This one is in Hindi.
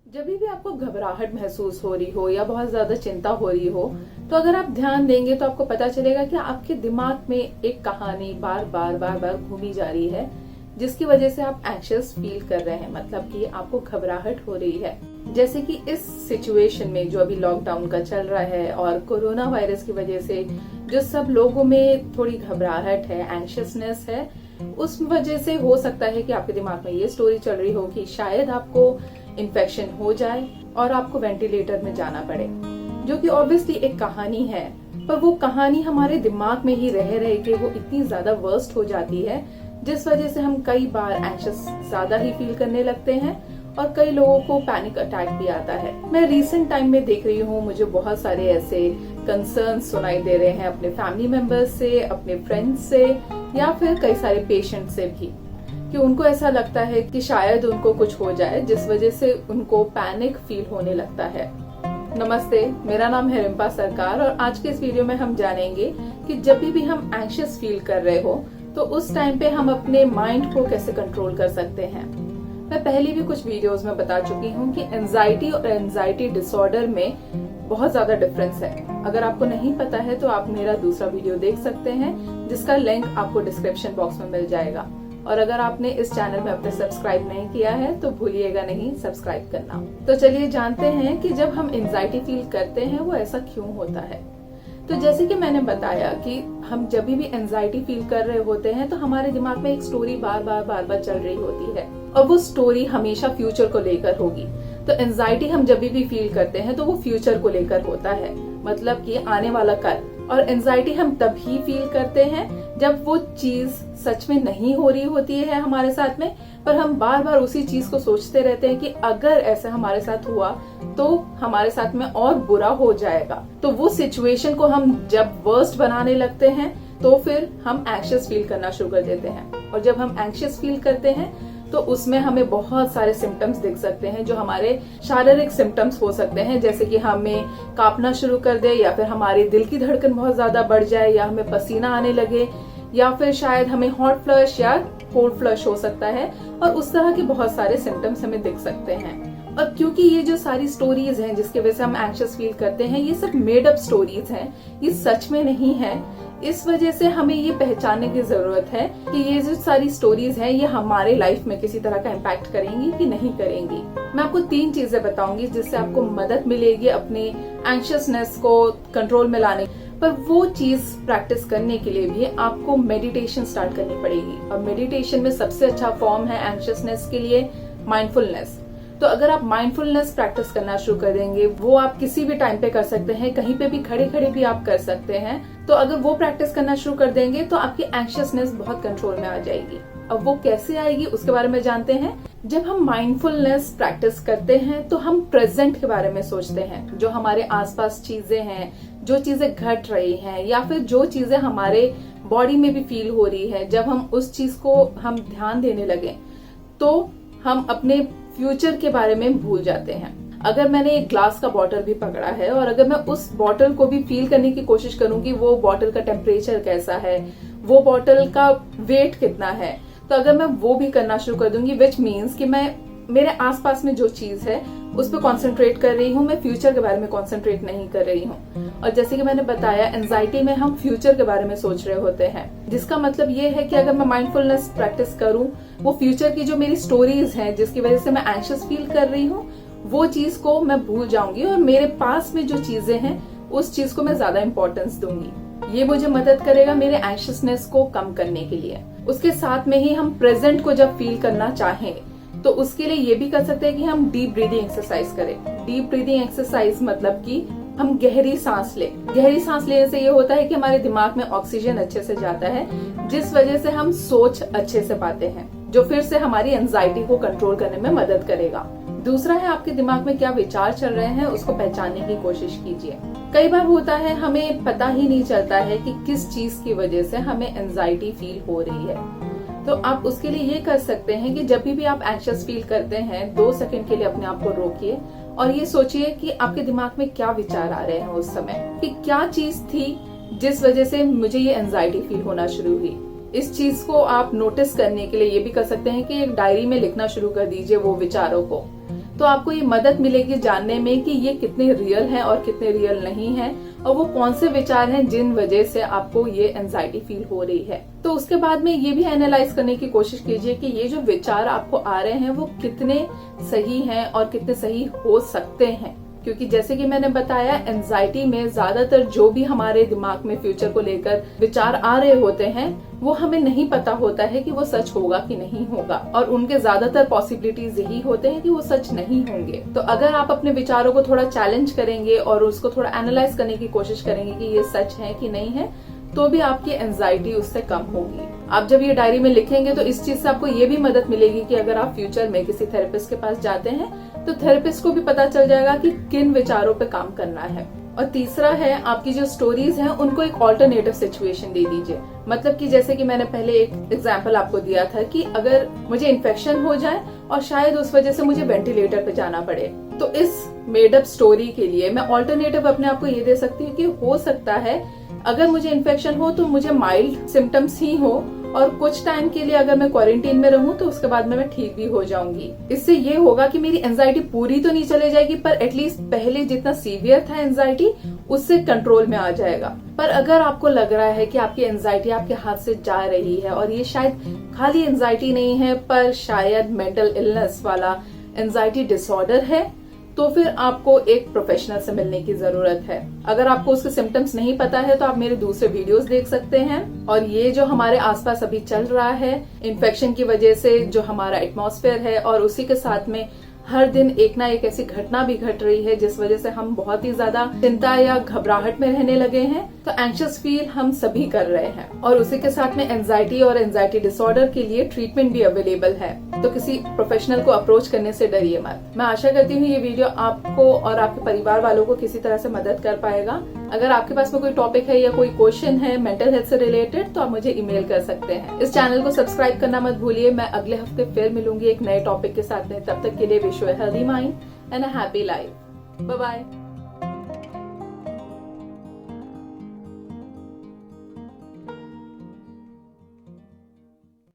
जब भी आपको घबराहट महसूस हो रही हो या बहुत ज्यादा चिंता हो रही हो, तो अगर आप ध्यान देंगे तो आपको पता चलेगा कि आपके दिमाग में एक कहानी बार बार घूमी जा रही है, जिसकी वजह से आप एंग्शियस फील कर रहे हैं। मतलब कि आपको घबराहट हो रही है। जैसे कि इस सिचुएशन में जो अभी लॉकडाउन का चल रहा है और कोरोना वायरस की वजह से जो सब लोगों में थोड़ी घबराहट है, एंग्शियसनेस है, उस वजह से हो सकता है कि आपके दिमाग में ये स्टोरी चल रही हो कि शायद आपको इन्फेक्शन हो जाए और आपको वेंटिलेटर में जाना पड़े, जो कि ऑब्वियसली एक कहानी है। पर वो कहानी हमारे दिमाग में ही रह के वो इतनी ज्यादा वर्स्ट हो जाती है, जिस वजह से हम कई बार एंग्शियस ज्यादा ही फील करने लगते हैं और कई लोगों को पैनिक अटैक भी आता है। मैं रिसेंट टाइम में देख रही हूँ, मुझे बहुत सारे ऐसे कंसर्न सुनाई दे रहे हैं अपने फैमिली मेंबर्स से, अपने फ्रेंड्स से या फिर कई सारे पेशेंट से भी, कि उनको ऐसा लगता है कि शायद उनको कुछ हो जाए, जिस वजह से उनको पैनिक फील होने लगता है। नमस्ते, मेरा नाम है रिम्पा सरकार और आज के इस वीडियो में हम जानेंगे कि जब भी हम एंग्शियस फील कर रहे हो तो उस टाइम पे हम अपने माइंड को कैसे कंट्रोल कर सकते हैं। मैं पहले भी कुछ वीडियोस में बता चुकी हूँ कि एंजाइटी और एंजाइटी डिसऑर्डर में बहुत ज्यादा डिफरेंस है। अगर आपको नहीं पता है तो आप मेरा दूसरा वीडियो देख सकते हैं, जिसका लिंक आपको डिस्क्रिप्शन बॉक्स में मिल जाएगा। और अगर आपने इस चैनल में अब तक सब्सक्राइब नहीं किया है तो भूलिएगा नहीं सब्सक्राइब करना। तो चलिए जानते हैं कि जब हम एंजाइटी फील करते हैं वो ऐसा क्यों होता है। तो जैसे कि मैंने बताया कि हम जब भी एंजाइटी फील कर रहे होते हैं तो हमारे दिमाग में एक स्टोरी बार बार चल रही होती है और वो स्टोरी हमेशा फ्यूचर को लेकर होगी। तो एंजाइटी हम जब भी फील करते हैं तो वो फ्यूचर को लेकर होता है, मतलब कि आने वाला कल। और एंजाइटी हम तभी फील करते हैं जब वो चीज सच में नहीं हो रही होती है हमारे साथ में, पर हम बार बार उसी चीज को सोचते रहते हैं कि अगर ऐसा हमारे साथ हुआ तो हमारे साथ में और बुरा हो जाएगा। तो वो सिचुएशन को हम जब वर्स्ट बनाने लगते हैं तो फिर हम एंग्शियस फील करना शुरू कर देते हैं। और जब हम एंग्शियस फील करते हैं तो उसमें हमें बहुत सारे सिम्टम्स दिख सकते हैं, जो हमारे शारीरिक सिम्टम्स हो सकते हैं, जैसे कि हमें कांपना शुरू कर दे या फिर हमारे दिल की धड़कन बहुत ज्यादा बढ़ जाए या हमें पसीना आने लगे या फिर शायद हमें हॉट फ्लश या कोल्ड फ्लश हो सकता है। और उस तरह के बहुत सारे सिम्टम्स हमें दिख सकते हैं। और क्योंकि ये जो सारी स्टोरीज हैं जिसकी वजह से हम एंग्शियस फील करते हैं, ये सब मेड अप स्टोरीज हैं, ये सच में नहीं है। इस वजह से हमें ये पहचानने की जरूरत है कि ये जो सारी स्टोरीज हैं ये हमारे लाइफ में किसी तरह का इम्पैक्ट करेंगी कि नहीं करेंगी। मैं आपको 3 चीजें बताऊंगी जिससे आपको मदद मिलेगी अपनी एंग्शियसनेस को कंट्रोल में लाने। पर वो चीज प्रैक्टिस करने के लिए भी आपको मेडिटेशन स्टार्ट करनी पड़ेगी। और मेडिटेशन में सबसे अच्छा फॉर्म है एंग्शियसनेस के लिए माइंडफुलनेस। तो अगर आप माइंडफुलनेस प्रैक्टिस करना शुरू कर देंगे, वो आप किसी भी टाइम पे कर सकते हैं, कहीं पे भी खड़े खड़े भी आप कर सकते हैं। तो अगर वो प्रैक्टिस करना शुरू कर देंगे तो आपकी एंग्शियसनेस बहुत कंट्रोल में आ जाएगी। अब वो कैसे आएगी उसके बारे में जानते हैं। जब हम माइंडफुलनेस प्रैक्टिस करते हैं तो हम प्रेजेंट के बारे में सोचते हैं, जो हमारे आसपास चीजें हैं, जो चीजें घट रही हैं या फिर जो चीजें हमारे बॉडी में भी फील हो रही है। जब हम उस चीज को हम ध्यान देने लगे तो हम अपने फ्यूचर के बारे में भूल जाते हैं। अगर मैंने एक ग्लास का बॉटल भी पकड़ा है और अगर मैं उस बॉटल को भी फील करने की कोशिश करूंगी, वो बॉटल का टेम्परेचर कैसा है, वो बॉटल का वेट कितना है, तो अगर मैं वो भी करना शुरू कर दूंगी, विच मीन्स कि मैं मेरे आसपास में जो चीज है उस पर कॉन्सेंट्रेट कर रही हूँ, मैं फ्यूचर के बारे में कॉन्सेंट्रेट नहीं कर रही हूँ। और जैसे कि मैंने बताया, एंजाइटी में हम फ्यूचर के बारे में सोच रहे होते हैं, जिसका मतलब ये है कि अगर मैं माइंडफुलनेस प्रैक्टिस करूँ, वो फ्यूचर की जो मेरी स्टोरीज हैं जिसकी वजह से मैं एंग्शियस फील कर रही हूँ, वो चीज को मैं भूल जाऊंगी और मेरे पास में जो चीजें हैं उस चीज को मैं ज्यादा इंपॉर्टेंस दूंगी। ये मुझे मदद करेगा मेरे एंग्शियसनेस को कम करने के लिए। उसके साथ में ही हम प्रेजेंट को जब फील करना चाहें तो उसके लिए ये भी कर सकते हैं कि हम डीप ब्रीदिंग एक्सरसाइज करें। डीप ब्रीदिंग एक्सरसाइज मतलब कि हम गहरी सांस लें। गहरी सांस लेने से ये होता है कि हमारे दिमाग में ऑक्सीजन अच्छे से जाता है, जिस वजह से हम सोच अच्छे से पाते हैं, जो फिर से हमारी एंजाइटी को कंट्रोल करने में मदद करेगा। दूसरा है, आपके दिमाग में क्या विचार चल रहे हैं उसको पहचानने की कोशिश कीजिए। कई बार होता है हमें पता ही नहीं चलता है कि किस चीज की वजह से हमें एंजाइटी फील हो रही है। तो आप उसके लिए ये कर सकते हैं कि जब भी आप एंग्शियस फील करते हैं, 2 सेकंड के लिए अपने आप को रोकिए और ये सोचिए कि आपके दिमाग में क्या विचार आ रहे हैं उस समय, कि क्या चीज थी जिस वजह से मुझे ये एंजाइटी फील होना शुरू हुई। इस चीज को आप नोटिस करने के लिए ये भी कर सकते हैं कि एक डायरी में लिखना शुरू कर दीजिए वो विचारों को। तो आपको ये मदद मिलेगी जानने में कि ये कितने रियल हैं और कितने रियल नहीं हैं, और वो कौन से विचार हैं जिन वजह से आपको ये एंजाइटी फील हो रही है। तो उसके बाद में ये भी एनालाइज करने की कोशिश कीजिए कि ये जो विचार आपको आ रहे हैं वो कितने सही हैं और कितने सही हो सकते हैं। क्योंकि जैसे कि मैंने बताया, एंजाइटी में ज्यादातर जो भी हमारे दिमाग में फ्यूचर को लेकर विचार आ रहे होते हैं वो हमें नहीं पता होता है कि वो सच होगा कि नहीं होगा, और उनके ज्यादातर पॉसिबिलिटीज यही होते हैं कि वो सच नहीं होंगे। तो अगर आप अपने विचारों को थोड़ा चैलेंज करेंगे और उसको थोड़ा एनालाइज करने की कोशिश करेंगे कि ये सच है कि नहीं है, तो भी आपकी एंजाइटी उससे कम होगी। आप जब ये डायरी में लिखेंगे तो इस चीज से आपको ये भी मदद मिलेगी कि अगर आप फ्यूचर में किसी थेरेपिस्ट के पास जाते हैं तो थेरेपिस्ट को भी पता चल जाएगा कि किन विचारों पे काम करना है। और तीसरा है, आपकी जो स्टोरीज हैं उनको एक ऑल्टरनेटिव सिचुएशन दे दीजिए। मतलब कि जैसे कि मैंने पहले एक एग्जांपल आपको दिया था कि अगर मुझे इन्फेक्शन हो जाए और शायद उस वजह से मुझे वेंटिलेटर पे जाना पड़े, तो इस मेड अप स्टोरी के लिए मैं ऑल्टरनेटिव अपने आप को ये दे सकती हूँ कि हो सकता है अगर मुझे इन्फेक्शन हो तो मुझे माइल्ड सिम्टम्स ही हो, और कुछ टाइम के लिए अगर मैं क्वारंटीन में रहूं तो उसके बाद में मैं ठीक भी हो जाऊंगी। इससे ये होगा कि मेरी एंजाइटी पूरी तो नहीं चले जाएगी, पर एटलीस्ट पहले जितना सीवियर था एंजाइटी उससे कंट्रोल में आ जाएगा। पर अगर आपको लग रहा है कि आपकी एंजाइटी आपके हाथ से जा रही है और ये शायद खाली एंजाइटी नहीं है पर शायद मेंटल इलनेस वाला एंजाइटी डिसऑर्डर है, तो फिर आपको एक प्रोफेशनल से मिलने की जरूरत है। अगर आपको उसके सिम्टम्स नहीं पता है तो आप मेरे दूसरे वीडियोस देख सकते हैं। और ये जो हमारे आसपास अभी चल रहा है इन्फेक्शन की वजह से, जो हमारा एटमॉस्फेयर है, और उसी के साथ में हर दिन एक ना एक ऐसी घटना भी घट रही है जिस वजह से हम बहुत ही ज्यादा चिंता या घबराहट में रहने लगे हैं। तो एंग्शियस फील हम सभी कर रहे हैं, और उसी के साथ में एंजाइटी और एंजाइटी डिसऑर्डर के लिए ट्रीटमेंट भी अवेलेबल है। तो किसी प्रोफेशनल को अप्रोच करने से डरिए मत। मैं आशा करती हूँ ये वीडियो आपको और आपके परिवार वालों को किसी तरह से मदद कर पाएगा। अगर आपके पास में कोई टॉपिक है या कोई क्वेश्चन है मेंटल हेल्थ से रिलेटेड, तो आप मुझे ईमेल कर सकते हैं। इस चैनल को सब्सक्राइब करना मत भूलिए। मैं अगले हफ्ते फिर मिलूंगी एक नए टॉपिक के साथ में। तब तक के लिए wish you a healthy mind and a happy life. Bye bye.